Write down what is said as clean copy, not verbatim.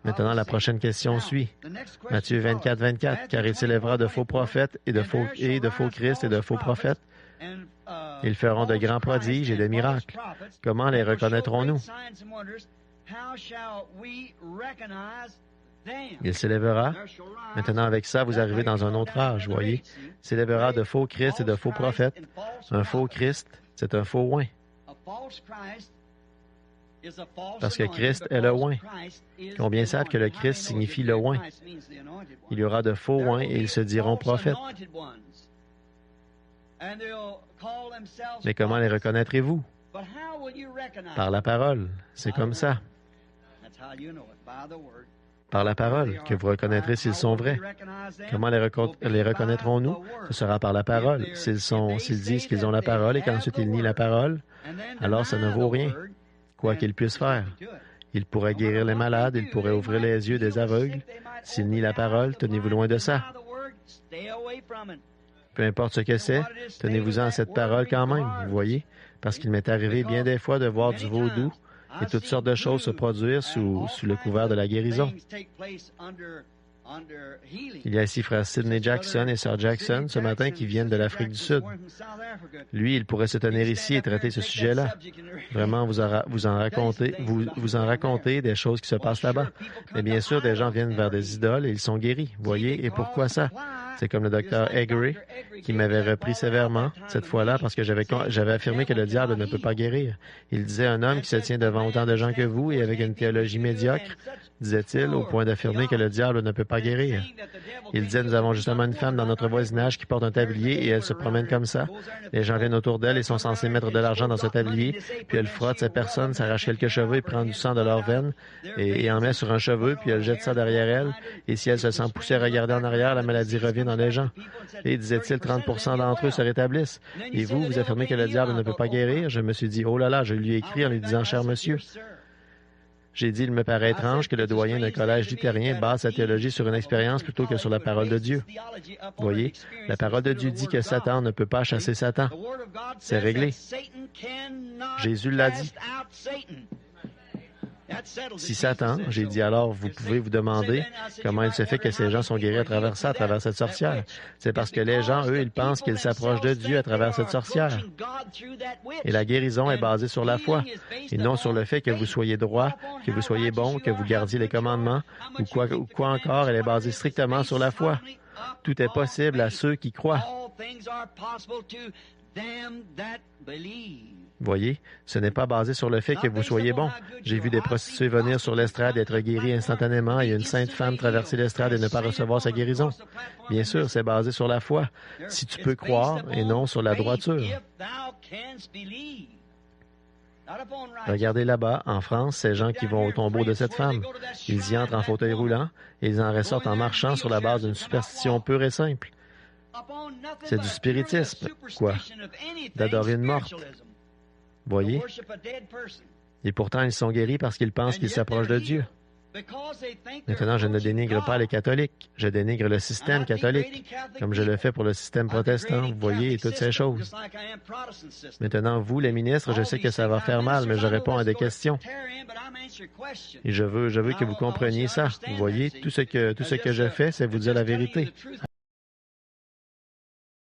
Maintenant, la prochaine question suit. Matthieu 24, 24. Car il s'élèvera de faux prophètes et de faux Christ et de faux prophètes. Ils feront de grands prodiges et de miracles. Comment les reconnaîtrons-nous? Il s'élèvera. Maintenant, avec ça, vous arrivez dans un autre âge, voyez. Il s'élèvera de faux Christ et de faux prophètes. Un faux Christ, c'est un faux oint. Parce que Christ est le oint. Combien savent que le Christ signifie le oint? Il y aura de faux oints et ils se diront prophètes. Mais comment les reconnaîtrez-vous? Par la parole. C'est comme ça. Par la parole, que vous reconnaîtrez s'ils sont vrais. Comment les reconnaîtrons-nous? Ce sera par la parole. S'ils disent qu'ils ont la parole et qu'ensuite ils nient la parole, alors ça ne vaut rien, quoi qu'ils puissent faire. Ils pourraient guérir les malades, ils pourraient ouvrir les yeux des aveugles. S'ils nient la parole, tenez-vous loin de ça. Peu importe ce que c'est, tenez-vous-en à cette parole quand même, vous voyez, parce qu'il m'est arrivé bien des fois de voir du vaudou et toutes sortes de choses se produire sous le couvert de la guérison. Il y a ici frère Sidney Jackson et sœur Jackson ce matin qui viennent de l'Afrique du Sud. Lui, il pourrait se tenir ici et traiter ce sujet-là. Vraiment, vous en racontez des choses qui se passent là-bas. Mais bien sûr, des gens viennent vers des idoles et ils sont guéris. Voyez, et pourquoi ça? C'est comme le docteur Eggery qui m'avait repris sévèrement cette fois-là parce que j'avais affirmé que le diable ne peut pas guérir. Il disait un homme qui se tient devant autant de gens que vous et avec une théologie médiocre, disait-il, au point d'affirmer que le diable ne peut pas guérir. Il disait, nous avons justement une femme dans notre voisinage qui porte un tablier et elle se promène comme ça. Les gens viennent autour d'elle et sont censés mettre de l'argent dans ce tablier, puis elle frotte cette personne, s'arrache quelques cheveux et prend du sang de leurs veines et en met sur un cheveu, puis elle jette ça derrière elle. Et si elle se sent poussée à regarder en arrière, la maladie revient dans les gens. Et disait-il, 30% d'entre eux se rétablissent. Et vous affirmez que le diable ne peut pas guérir? Je me suis dit, oh là là, je lui ai écrit en lui disant, cher monsieur. J'ai dit, il me paraît étrange que le doyen d'un collège luthérien base sa théologie sur une expérience plutôt que sur la parole de Dieu. Voyez, la parole de Dieu dit que Satan ne peut pas chasser Satan. C'est réglé. Jésus l'a dit. Si Satan, j'ai dit alors, vous pouvez vous demander comment il se fait que ces gens sont guéris à travers ça, à travers cette sorcière. C'est parce que les gens, eux, ils pensent qu'ils s'approchent de Dieu à travers cette sorcière. Et la guérison est basée sur la foi, et non sur le fait que vous soyez droit, que vous soyez bon, que vous gardiez les commandements, ou quoi encore, elle est basée strictement sur la foi. Tout est possible à ceux qui croient. Voyez, ce n'est pas basé sur le fait que vous soyez bon. J'ai vu des prostituées venir sur l'estrade et être guéries instantanément et une sainte femme traverser l'estrade et ne pas recevoir sa guérison. Bien sûr, c'est basé sur la foi, si tu peux croire et non sur la droiture. Regardez là-bas, en France, ces gens qui vont au tombeau de cette femme. Ils y entrent en fauteuil roulant et ils en ressortent en marchant sur la base d'une superstition pure et simple. C'est du spiritisme, quoi, d'adorer une morte. Voyez? Et pourtant, ils sont guéris parce qu'ils pensent qu'ils s'approchent de Dieu. Maintenant, je ne dénigre pas les catholiques. Je dénigre le système catholique, comme je le fais pour le système protestant, vous voyez, et toutes ces choses. Maintenant, vous, les ministres, je sais que ça va faire mal, mais je réponds à des questions. Et je veux que vous compreniez ça. Vous voyez, tout ce que je fais, c'est vous dire la vérité.